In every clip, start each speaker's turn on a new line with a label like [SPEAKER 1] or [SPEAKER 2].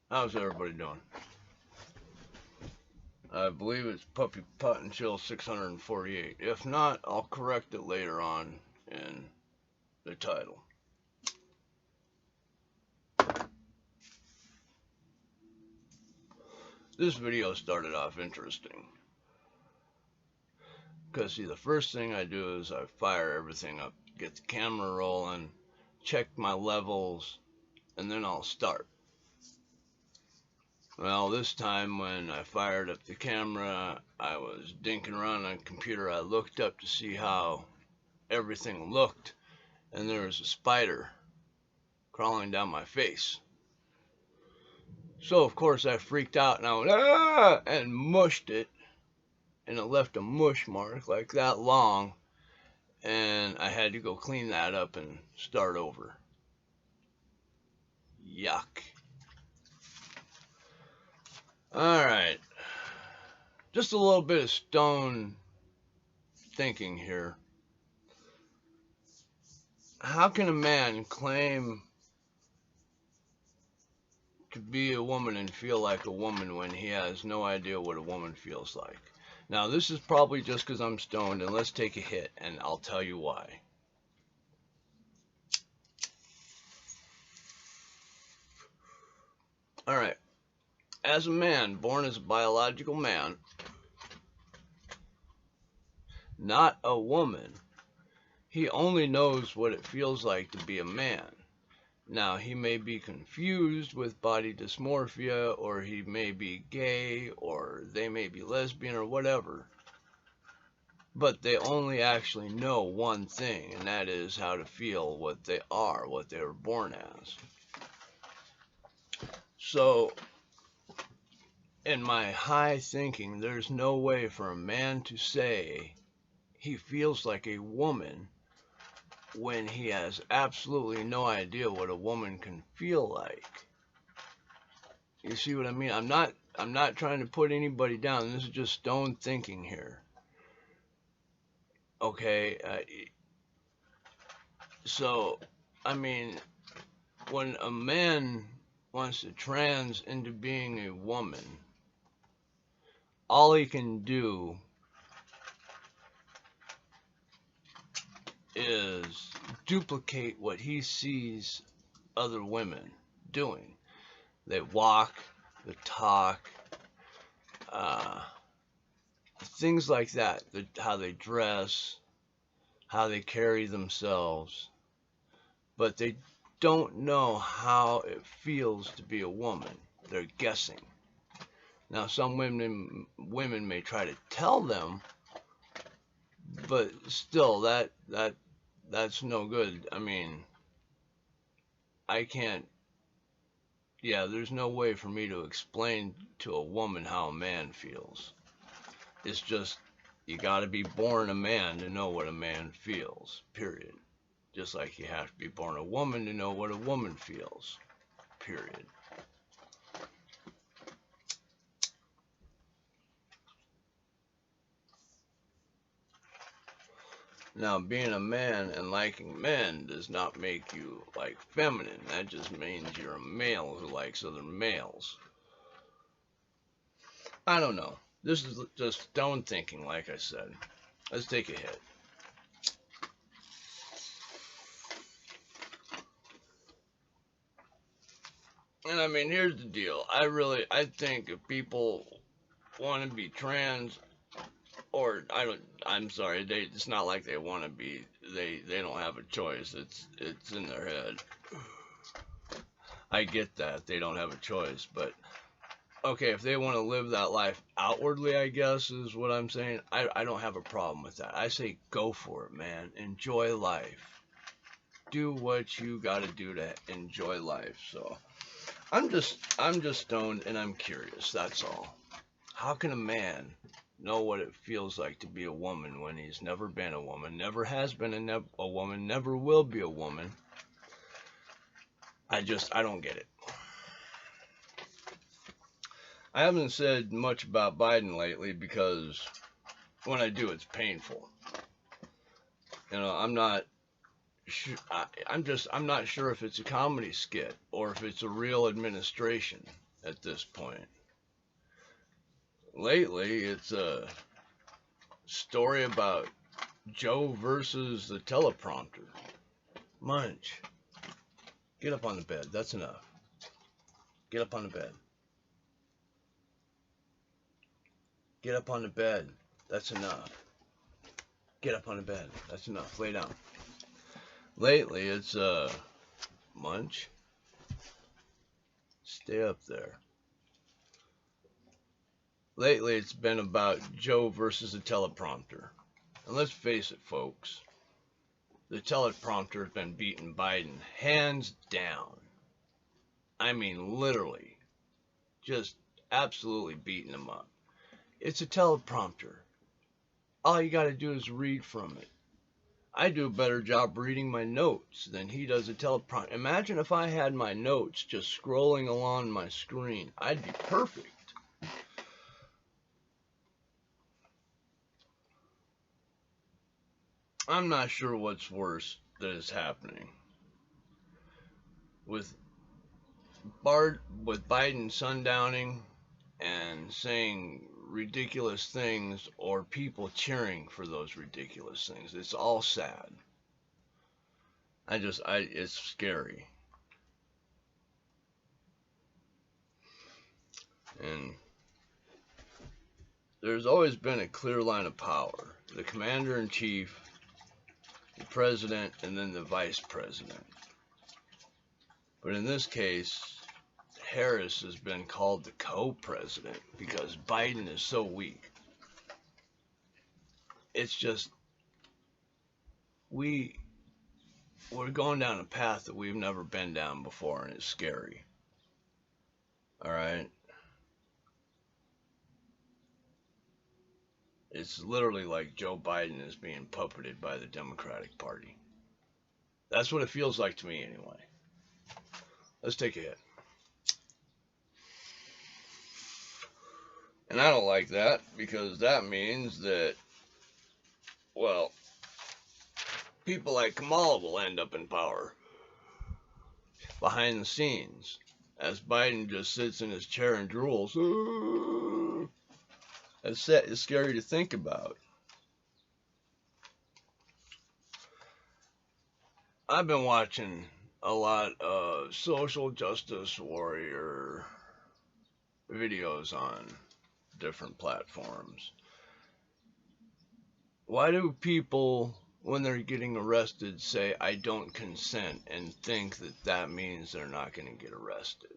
[SPEAKER 1] How's everybody doing? I believe it's Puppy Putt and Chill 648. If not, I'll correct it later on in the title. This video started off interesting. Because, see, the first thing I do is I fire everything up, get the camera rolling, check my levels, and then I'll start. Well, this time when I fired up the camera, I was dinking around on the computer. I looked up to see how everything looked, and there was a spider crawling down my face. So, of course, I freaked out and I went, ah, and mushed it. And it left a mush mark like that long. And I had to go clean that up and start over. Yuck. Alright. Just a little bit of stone thinking here. How can a man claim to be a woman and feel like a woman when he has no idea what a woman feels like? Now, this is probably just because I'm stoned, and let's take a hit, and I'll tell you why. Alright. As a man, born as a biological man, not a woman, he only knows what it feels like to be a man. Now, he may be confused with body dysmorphia, or he may be gay, or they may be lesbian, or whatever. But they only actually know one thing, and that is how to feel what they are, what they were born as. So, in my high thinking, there's no way for a man to say he feels like a woman when he has absolutely no idea what a woman can feel like. You see what I mean? I'm not trying to put anybody down. This is just stone thinking here. Okay, so I mean, when a man wants to trans into being a woman, all he can do is duplicate what he sees other women doing. They walk, they talk, things like that, how they dress, how they carry themselves, but they don't know how it feels to be a woman. They're guessing. Now, some women may try to tell them, but still, that's no good. I mean, I can't. Yeah, there's no way for me to explain to a woman how a man feels. It's just, you gotta be born a man to know what a man feels, period. Just like you have to be born a woman to know what a woman feels, period. Now, being a man and liking men does not make you like feminine. That just means you're a male who likes other males. I don't know. This is just stone thinking, like I said. Let's take a hit. And I mean, here's the deal. I think if people want to be trans, or I'm sorry, it's not like they want to be, they don't have a choice. It's in their head. I get that they don't have a choice, but okay, if they want to live that life outwardly, I guess is what I'm saying. I don't have a problem with that. I say go for it, man. Enjoy life. Do what you got to do to enjoy life. So I'm just stoned and I'm curious. That's all. How can a man know what it feels like to be a woman when he's never been a woman, never has been a woman, never will be a woman? I don't get it. I haven't said much about Biden lately because when I do, it's painful. You know, I'm not I'm not sure if it's a comedy skit or if it's a real administration. at this point. Lately, it's a story about Joe versus the teleprompter. Munch, get up on the bed. That's enough. Get up on the bed. Get up on the bed. That's enough. Get up on the bed. That's enough. Lay down. Lately, it's Munch. Stay up there. Lately, it's been about Joe versus the teleprompter. And let's face it, folks. The teleprompter has been beating Biden hands down. I mean, literally. Just absolutely beating him up. It's a teleprompter. All you gotta do is read from it. I do a better job reading my notes than he does a teleprompter. Imagine if I had my notes just scrolling along my screen. I'd be perfect. I'm not sure what's worse that is happening. With Biden sundowning and saying ridiculous things, or people cheering for those ridiculous things. It's all sad. It's scary. And there's always been a clear line of power. The commander-in-chief, the president, and then the vice president. But in this case, Harris has been called the co-president because Biden is so weak. It's just, we're going down a path that we've never been down before, and it's scary. Alright? It's literally like Joe Biden is being puppeted by the Democratic Party. That's what it feels like to me anyway. Let's take a hit. And I don't like that, because that means that, well, people like Kamala will end up in power behind the scenes as Biden just sits in his chair and drools. It's scary to think about. I've been watching a lot of social justice warrior videos on different platforms. Why do people, when they're getting arrested, say, I don't consent, and think that that means they're not going to get arrested?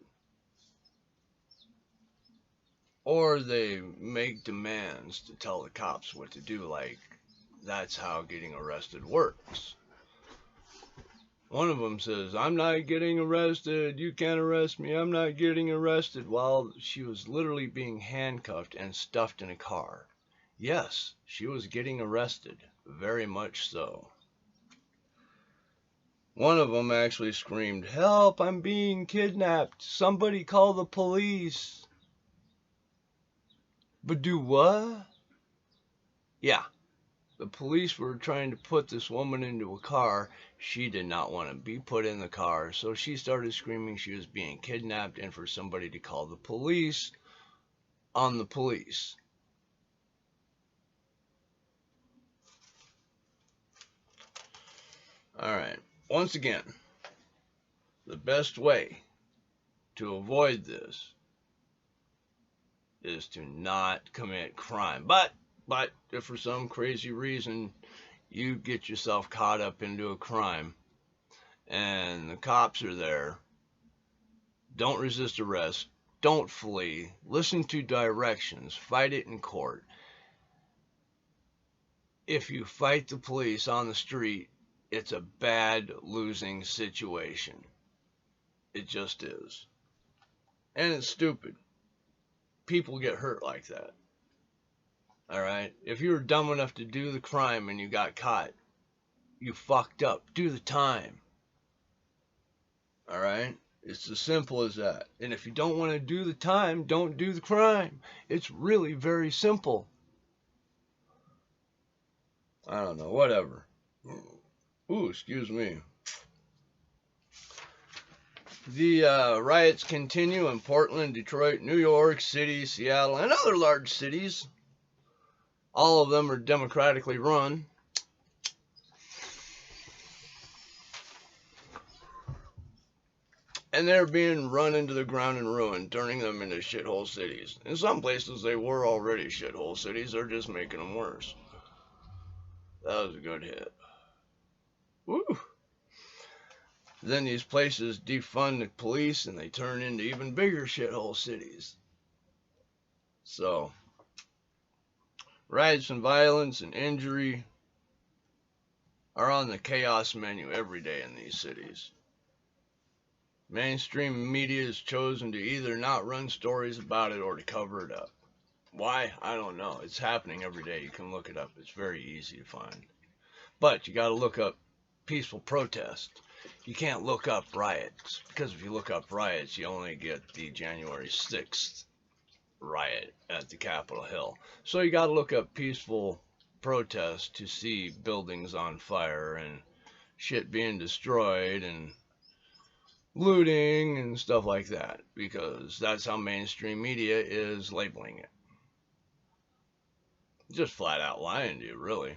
[SPEAKER 1] Or they make demands to tell the cops what to do, like that's how getting arrested works. One of them says, I'm not getting arrested, you can't arrest me, I'm not getting arrested, while she was literally being handcuffed and stuffed in a car. Yes, she was getting arrested, very much so. One of them actually screamed, help, I'm being kidnapped, somebody call the police. But do what? Yeah. The police were trying to put this woman into a car. She did not want to be put in the car, so she started screaming she was being kidnapped and for somebody to call the police on the police. Alright, once again, the best way to avoid this is to not commit crime. But if for some crazy reason you get yourself caught up into a crime and the cops are there, don't resist arrest, don't flee, listen to directions, fight it in court. If you fight the police on the street, it's a bad losing situation. It just is. And it's stupid. People get hurt like that. Alright? If you were dumb enough to do the crime and you got caught, you fucked up. Do the time. Alright? It's as simple as that. And if you don't want to do the time, don't do the crime. It's really very simple. I don't know. Whatever. Ooh, excuse me. The riots continue in Portland, Detroit, New York City, Seattle, and other large cities. All of them are democratically run. And they're being run into the ground and ruined, turning them into shithole cities. In some places, they were already shithole cities. They're just making them worse. That was a good hit. Woo! Then these places defund the police and they turn into even bigger shithole cities. So, riots and violence and injury are on the chaos menu every day in these cities. Mainstream media has chosen to either not run stories about it or to cover it up. Why? I don't know. It's happening every day. You can look it up. It's very easy to find. But you got to look up peaceful protest. You can't look up riots, because if you look up riots, you only get the January 6th riot at the Capitol Hill. So you got to look up peaceful protest to see buildings on fire and shit being destroyed and looting and stuff like that, because that's how mainstream media is labeling it. Just flat out lying to you, really.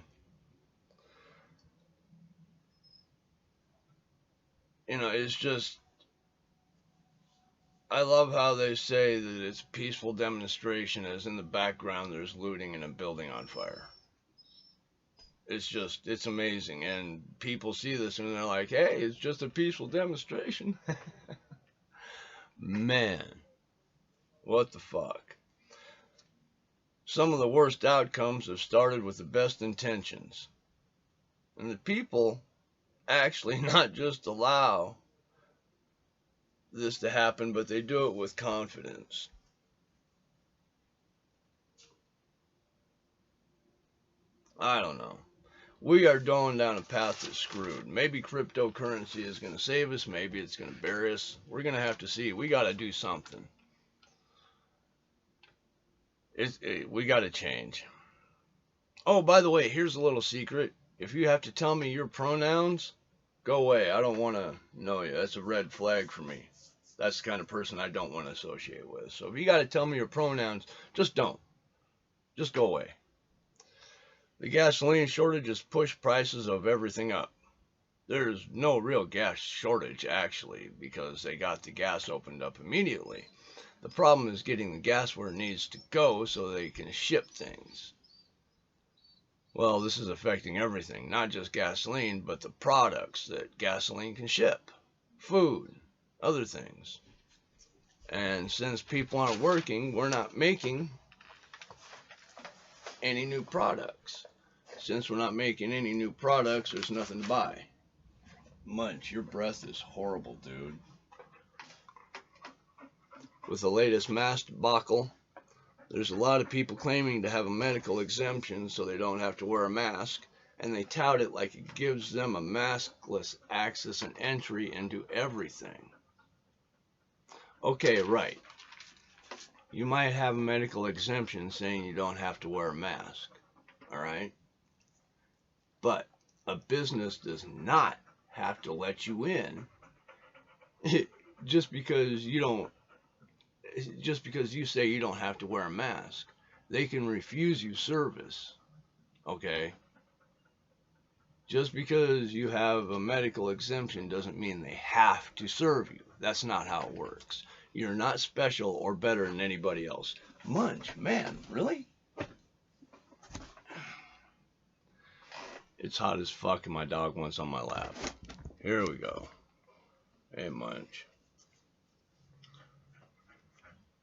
[SPEAKER 1] You know, it's just, I love how they say that it's a peaceful demonstration as in the background there's looting and a building on fire. It's just, it's amazing. And people see this and they're like, hey, it's just a peaceful demonstration. Man, what the fuck? Some of the worst outcomes have started with the best intentions. And the people actually not just allow this to happen, but they do it with confidence. I don't know. We are going down a path that's screwed. Maybe cryptocurrency is going to save us. Maybe it's going to bury us. We're going to have to see. We got to do something. We got to change. Oh, by the way, here's a little secret. If you have to tell me your pronouns, go away. I don't want to know you. That's a red flag for me. That's the kind of person I don't want to associate with. So if you got to tell me your pronouns, just don't. Just go away. The gasoline shortage has pushed prices of everything up. There's no real gas shortage, actually, because they got the gas opened up immediately. The problem is getting the gas where it needs to go so they can ship things. Well, this is affecting everything, not just gasoline, but the products that gasoline can ship. Food, other things. And since people aren't working, we're not making any new products. Since we're not making any new products, there's nothing to buy. Munch, your breath is horrible, dude. With the latest mask debacle, there's a lot of people claiming to have a medical exemption so they don't have to wear a mask, and they tout it like it gives them a maskless access and entry into everything. Okay, right. You might have a medical exemption saying you don't have to wear a mask, alright? But a business does not have to let you in just because you say you don't have to wear a mask. They can refuse you service, okay? Just because you have a medical exemption doesn't mean they have to serve you. That's not how it works. You're not special or better than anybody else. Munch, man, really? It's hot as fuck and my dog wants on my lap. Here we go. Hey, Munch.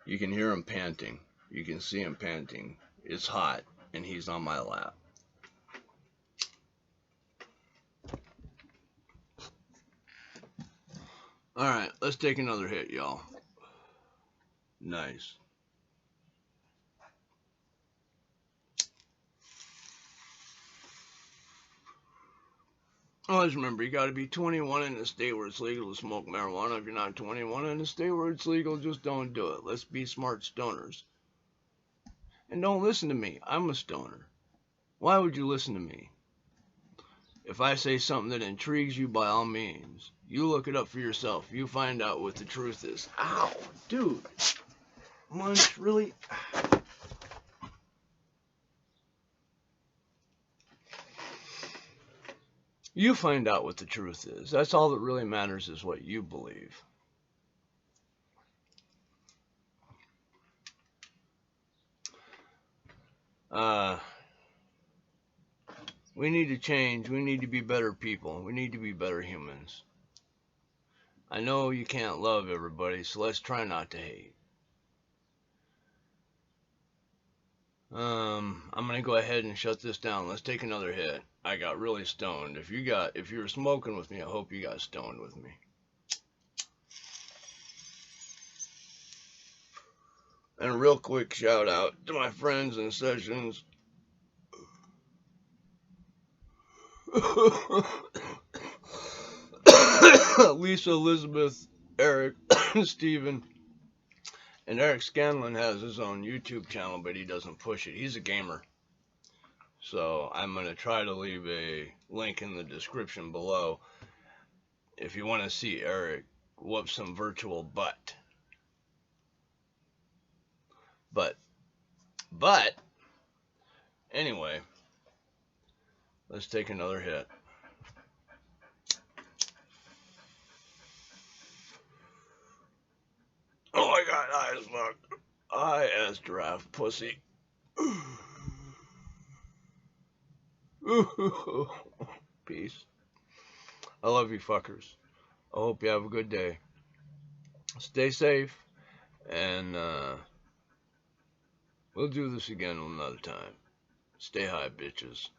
[SPEAKER 1] You can hear him panting. You can see him panting. It's hot and he's on my lap. Alright, let's take another hit, y'all. Nice. Always remember, you gotta be 21 in a state where it's legal to smoke marijuana. If you're not 21 in a state where it's legal, just don't do it. Let's be smart stoners. And don't listen to me. I'm a stoner. Why would you listen to me? If I say something that intrigues you, by all means, you look it up for yourself. You find out what the truth is. Ow, dude. Munch, really? You find out what the truth is. That's all that really matters, is what you believe. We need to change. We need to be better people. We need to be better humans. I know you can't love everybody, so let's try not to hate. I'm gonna go ahead and shut this down. Let's take another hit. I got really stoned. If you were smoking with me, I hope you got stoned with me. And a real quick shout out to my friends in sessions. Lisa, Elizabeth, Eric, Steven, and Eric Scanlon has his own YouTube channel, but he doesn't push it. He's a gamer. So I'm going to try to leave a link in the description below if you want to see Eric whoop some virtual butt. But, anyway, let's take another hit. Oh my god, high as fuck. High as giraffe pussy. Peace. I love you fuckers. I hope you have a good day. Stay safe, and we'll do this again another time. Stay high, bitches.